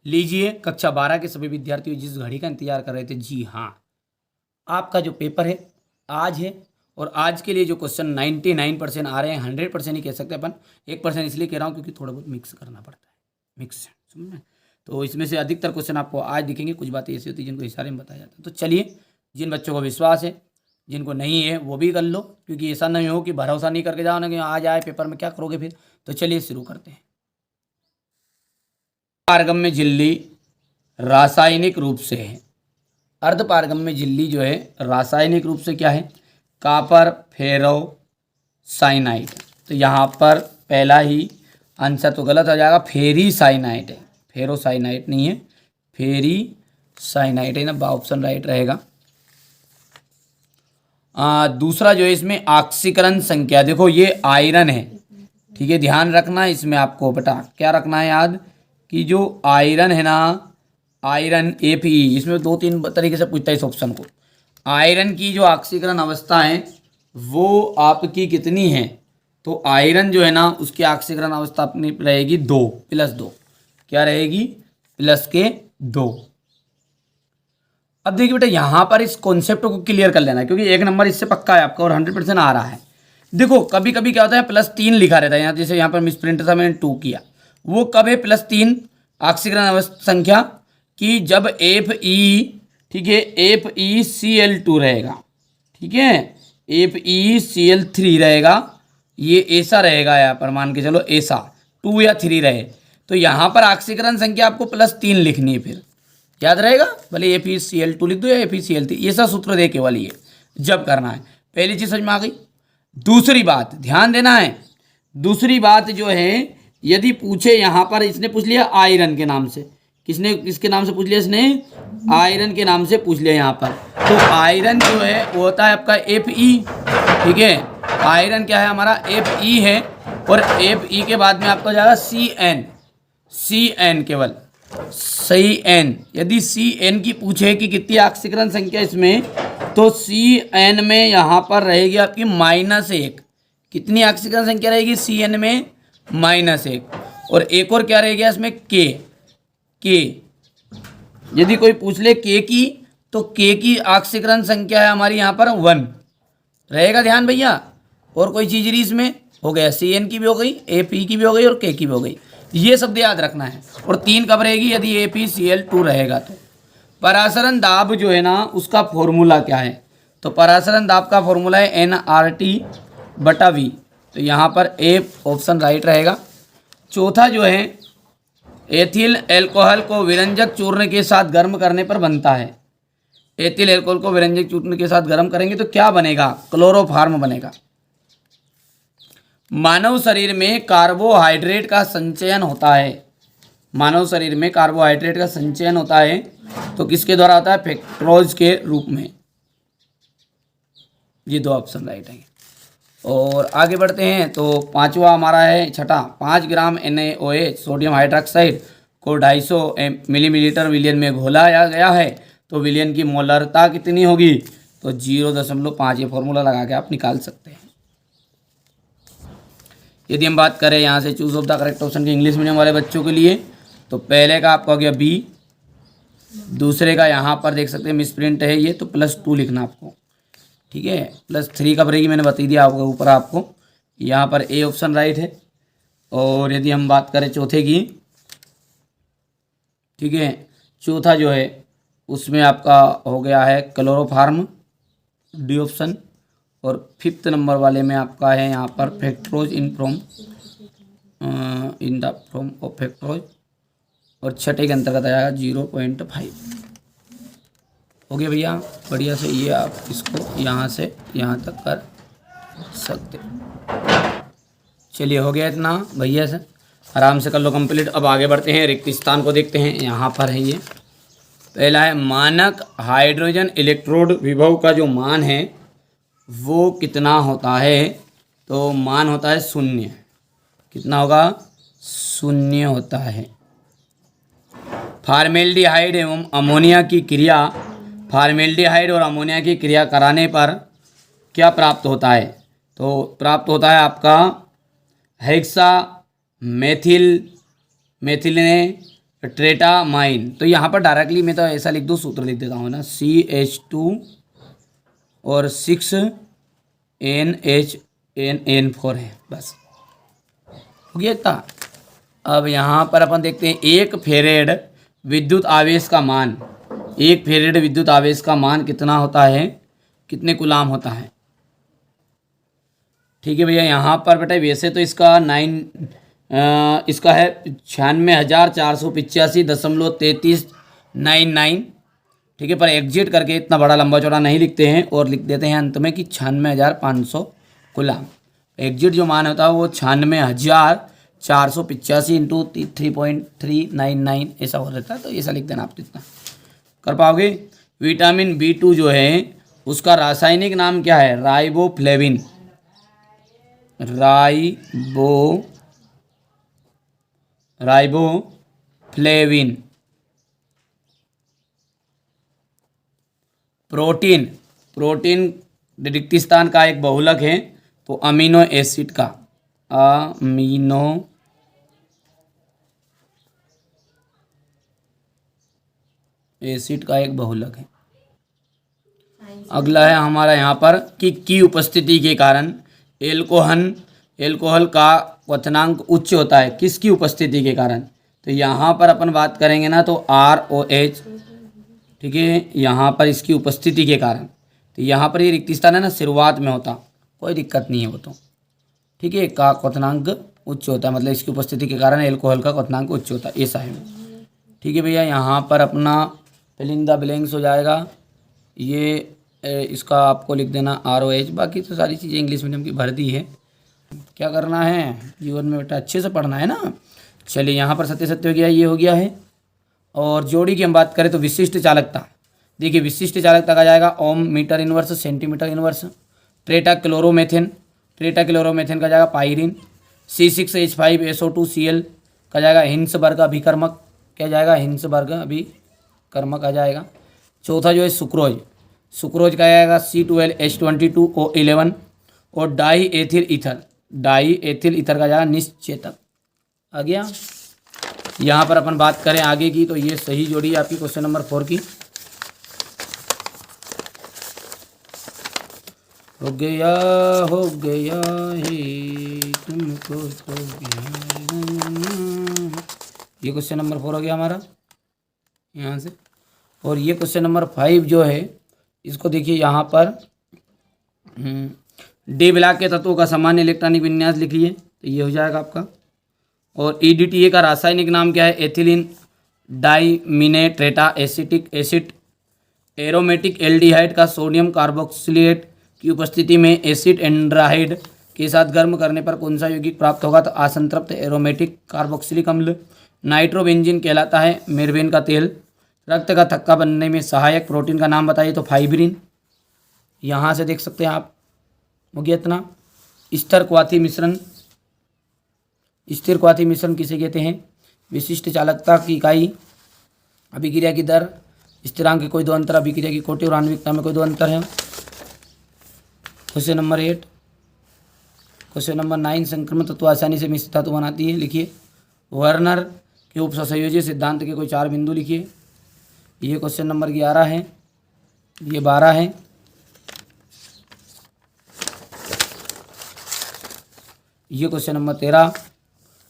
लीजिए कक्षा 12 के सभी विद्यार्थियों, जिस घड़ी का इंतजार कर रहे थे, जी हाँ, आपका जो पेपर है आज है। और आज के लिए जो क्वेश्चन 99% आ रहे हैं, 100% ही कह सकते हैं अपन, 1% इसलिए कह रहा हूँ क्योंकि थोड़ा बहुत मिक्स करना पड़ता है, मिक्स समझ में। तो इसमें से अधिकतर क्वेश्चन आपको आज दिखेंगे। कुछ बातें ऐसी होती हैं जिनको इशारे में बताया जाता है। तो चलिए, जिन बच्चों को विश्वास है, जिनको नहीं है वो भी कर लो, क्योंकि ऐसा नहीं हो कि भरोसा नहीं करके जाओ ना कि आज आए पेपर में क्या करोगे फिर। तो चलिए शुरू करते हैं। पारगम्य झिल्ली रासायनिक रूप से है, अर्ध पारगम्य झिल्ली जो है रासायनिक रूप से क्या है, कॉपर फेरो साइनाइड। तो यहाँ पर पहला ही आंसर तो गलत हो जाएगा, फेरी साइनाइड है, फेरो साइनाइड नहीं है, फेरी साइनाइड है ना, बा ऑप्शन राइट रहेगा। दूसरा जो है इसमें ऑक्सीकरण संख्या, देखो ये आयरन है, ठीक है, ध्यान रखना इसमें आपको बेटा क्या रखना है याद, कि जो आयरन है ना, आयरन Fe, इसमें दो तीन तरीके से पूछता है इस ऑप्शन को। आयरन की जो ऑक्सीकरण अवस्था है वो आपकी कितनी है, तो आयरन जो है ना उसकी ऑक्सीकरण अवस्था अपनी रहेगी 2 + 2, क्या रहेगी, +2। अब देखिए बेटा यहाँ पर इस कॉन्सेप्ट को क्लियर कर लेना, क्योंकि 1 नंबर इससे पक्का है आपका और 100% आ रहा है। देखो कभी कभी क्या होता है +3 लिखा रहता है यहाँ, जैसे यहाँ पर मिसप्रिंट था, मैंने 2 किया, वो कब है +3 ऑक्सीकरण अवस्था संख्या, कि जब Fe, ठीक है, FeCl2 रहेगा, ठीक है, FeCl3 रहेगा, ये ऐसा रहेगा यहाँ पर, मान के चलो ऐसा 2 या 3 रहे, तो यहाँ पर ऑक्सीकरण संख्या आपको +3 लिखनी है, फिर याद रहेगा, भले FeCl2 लिख दो या FeCl3, ये सब सूत्र दे केवल ये जब करना है। पहली चीज समझ में आ गई। दूसरी बात ध्यान देना है, दूसरी बात जो है, यदि पूछे यहाँ पर, इसने पूछ लिया आयरन के नाम से, किसने किसके नाम से पूछ लिया, इसने आयरन के नाम से पूछ लिया यहाँ पर, तो आयरन जो है वो होता है आपका Fe, ठीक है, आयरन क्या है हमारा Fe है, और Fe के बाद में आपका हो जाएगा Cn केवल, सही n। यदि Cn की पूछे कि कितनी ऑक्सीकरण संख्या इसमें, तो Cn में यहाँ पर रहेगी आपकी -1, कितनी ऑक्सीकरण संख्या रहेगी Cn में, -1। और एक और क्या रहेगा इसमें, K, यदि कोई पूछ ले K की, तो K की ऑक्सीकरण संख्या है हमारी यहाँ पर 1 रहेगा, ध्यान भैया। और कोई चीज नहीं इसमें, हो गया Cn की भी हो गई, Fe की भी हो गई और K की भी हो गई, ये शब्द याद रखना है। और 3 कब रहेगी, यदि FeCl2 रहेगा तो। परासरण दाब जो है ना उसका फॉर्मूला क्या है, तो परासरण दाब का फॉर्मूला है nRT/V, तो यहाँ पर ए ऑप्शन राइट रहेगा। चौथा जो है, एथिल एल्कोहल को विरंजक चूर्ण के साथ गर्म करने पर बनता है, एथिल एल्कोहल को विरंजक चूर्ण के साथ गर्म करेंगे तो क्या बनेगा, क्लोरोफार्म बनेगा। मानव शरीर में कार्बोहाइड्रेट का संचयन होता है, मानव शरीर में कार्बोहाइड्रेट का संचयन होता है तो किसके द्वारा होता है, फ्रक्टोज के रूप में। ये 2 ऑप्शन राइट है। और आगे बढ़ते हैं, तो पांचवा हमारा है, छठा, 5 ग्राम NaOH सोडियम हाइड्रोक्साइड को 250 मिलीलीटर विलियन में घोलाया गया है, तो विलियन की मोलरता कितनी होगी, तो 0.5, ये फॉर्मूला लगा के आप निकाल सकते हैं। यदि हम बात करें यहाँ से choose of the correct option के इंग्लिश मीडियम वाले बच्चों के लिए, तो पहले का आपका हो गया B, दूसरे का यहाँ पर देख सकते हैं मिसप्रिंट है ये, तो +2 लिखना आपको, ठीक है, +3 कब रहेगी मैंने बता दिया आपको ऊपर, आपको यहाँ पर ए ऑप्शन राइट है। और यदि हम बात करें चौथे की, ठीक है, चौथा जो है उसमें आपका हो गया है क्लोरोफार्म, डी ऑप्शन। और 5th नंबर वाले में आपका है यहाँ पर fructose in the form of fructose, और छठे के अंतर्गत आएगा 0.5। हो गया भैया, बढ़िया से ये आप इसको यहाँ से यहाँ तक कर सकते। चलिए हो गया इतना भैया से, आराम से कर लो कंप्लीट। अब आगे बढ़ते हैं, रिक्त स्थान को देखते हैं। यहाँ पर है ये पहला है, मानक हाइड्रोजन इलेक्ट्रोड विभव का जो मान है वो कितना होता है, तो मान होता है 0, कितना होगा, 0 होता है। फार्मेल्डिहाइड एवं अमोनिया की क्रिया, फार्मेल्डिहाइड और अमोनिया की क्रिया कराने पर क्या प्राप्त होता है, तो प्राप्त होता है आपका हेक्सा मेथिल मेथिलिने ट्रेटामाइन। तो यहाँ पर डायरेक्टली मैं तो ऐसा लिख दूँ, सूत्र लिख देता हूँ ना, CH2 और 6NHNN4 है, बस हो गया इतना। अब यहाँ पर अपन देखते हैं 1 फेरेड विद्युत आवेश का मान, 1 फेरेड विद्युत आवेश का मान कितना होता है, कितने कूलाम होता है। ठीक है भैया, यहाँ पर बेटा वैसे तो इसका इसका है 96,485.3399। ठीक है, पर एग्जिट करके इतना बड़ा लंबा चौड़ा नहीं लिखते हैं और लिख देते हैं अंत में कि 96,500 कूलाम। एग्जिट जो मान होता है वो 96,485 इंटू 3.399 ऐसा हो जाता है। तो ऐसा लिख देना, आप कितना कर पाओगे। विटामिन B2 जो है उसका रासायनिक नाम क्या है, राइबोफ्लेविन। राइबोफ्लेविन। प्रोटीन रिक्त स्थान का एक बहुलक है, तो अमीनो एसिड का, अमीनो एसिड का एक बहुलक है। अगला है हमारा यहाँ पर कि की उपस्थिति के कारण एल्कोहल का क्वथनांक उच्च होता है, किसकी उपस्थिति के कारण। तो यहाँ पर अपन बात करेंगे ना तो ROH, ठीक है, यहाँ पर इसकी उपस्थिति के कारण। तो यहाँ पर ये रिक्त स्थान है ना, शुरुआत में होता, कोई दिक्कत नहीं है वो तो, ठीक है, का क्वथनांक उच्च होता है, मतलब इसकी उपस्थिति के कारण एल्कोहल का क्वथनांक उच्च होता है, ऐसा है। ठीक है भैया, यहाँ पर अपना फिल इन द ब्लैंक्स हो जाएगा। ये इसका आपको लिख देना ROH। बाकी तो सारी चीज़ें इंग्लिश मीडियम की भर दी है, क्या करना है जीवन में बेटा, अच्छे से पढ़ना है ना। चलिए, यहाँ पर सत्य सत्य हो गया, ये हो गया है। और जोड़ी की हम बात करें तो विशिष्ट चालकता, देखिए विशिष्ट चालकता का जाएगा ohm, metre inverse, centimetre inverse. Tetra chloromethane का जाएगा पायरीन। C6H5SO2Cl का जाएगा हिंसबर्ग अभिकर्मक, क्या जाएगा, हिंसबर्ग अभिकर्मक आ जाएगा। चौथा जो है सुक्रोज का आएगा C12H22O11। और डाई एथिल ईथर का जाएगा निश्चेतक, आ गया। यहाँ पर अपन बात करें आगे की तो ये सही जोड़ी है आपकी क्वेश्चन नंबर 4 की। हो गया है तुमको हो गया। ये क्वेश्चन नंबर 4 हो गया हमारा यहाँ से। और ये क्वेश्चन नंबर 5 जो है इसको देखिए, यहाँ पर डी ब्लॉक के तत्वों का सामान्य इलेक्ट्रॉनिक विन्यास लिखिए, तो ये हो जाएगा आपका। और EDTA का रासायनिक नाम क्या है, ethylene diamine tetra acetic acid. Aromatic aldehyde का सोडियम कार्बोक्सिलेट की उपस्थिति में एसिड एंड्राइड के साथ गर्म करने पर कौन सा यौगिक प्राप्त होगा, तो असंतृप्त एरोमेटिक कार्बोक्सिलिक अम्ल। नाइट्रोबेंजीन कहलाता है मेरबेन का तेल। रक्त का थक्का बनने में सहायक प्रोटीन का नाम बताइए, तो फाइब्रिन। यहाँ से देख सकते हैं आप, हो गया इतना। स्थिर क्वाथी मिश्रण किसे कहते हैं, विशिष्ट चालकता की इकाई, अभिक्रिया की दर, स्थिरांक के कोई दो अंतर, अभिक्रिया की कोटि और आणविकता में कोई दो अंतर है। Question number 8। क्वेश्चन नंबर 9, संक्रमण तत्व आसानी से मिश्र धातु बनाती है, लिखिए। वर्नर के उपसंयोजी सिद्धांत के कोई 4 बिंदु लिखिए। ये क्वेश्चन नंबर 11 है, ये 12 है। ये क्वेश्चन नंबर 13।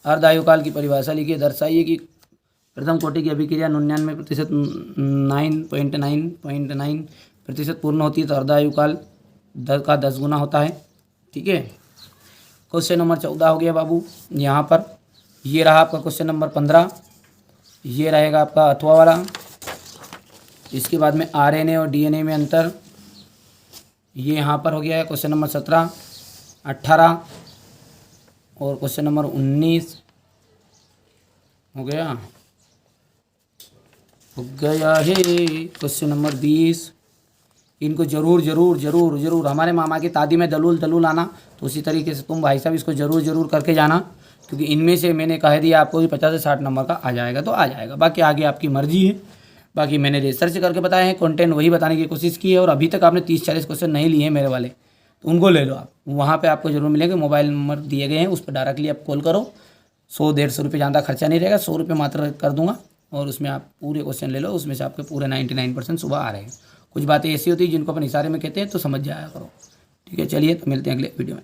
अर्धायुकाल की परिभाषा लिखिए। दर्शाइए कि प्रथम कोटि की अभिक्रिया 99% 9.9% पूर्ण होती है, तो अर्धायुकाल 10 का 10 गुना होता है। ठीक है, क्वेश्चन नंबर 14 हो गया बाबू। यहाँ पर ये रहा आपका क्वेश्चन नंबर 15, ये रहेगा आपका अथवा वाला। इसके बाद में RNA और DNA में अंतर, ये यहाँ पर हो गया है क्वेश्चन नंबर 17, 18 और क्वेश्चन नंबर 19 हो गया है क्वेश्चन नंबर 20। इनको जरूर हमारे मामा की तादी में दलूल आना, तो उसी तरीके से तुम भाई साहब इसको जरूर करके जाना, क्योंकि इनमें से मैंने कह दिया आपको कि 50 से 60 नंबर का आ जाएगा तो आ जाएगा, बाकी आगे आपकी मर्जी है। बाकी मैंने रिसर्च करके बताए हैं, कंटेंट वही बताने की कोशिश की है। और अभी तक आपने 30-40 क्वेश्चन नहीं लिए हैं मेरे वाले, तो उनको ले लो आप, वहाँ पे आपको जरूर मिलेंगे। मोबाइल नंबर दिए गए हैं, उस पर डायरेक्टली आप कॉल करो। 100-150 रुपये ज़्यादा खर्चा नहीं रहेगा, 100 रुपये मात्र कर दूंगा, और उसमें आप पूरे क्वेश्चन ले लो, उसमें से आपके पूरे 99% सुबह आ रहे हैं। कुछ बातें ऐसी होती हैं जिनको अपन इशारे में कहते हैं, तो समझ जाया करो। ठीक है, चलिए तो मिलते हैं अगले वीडियो में।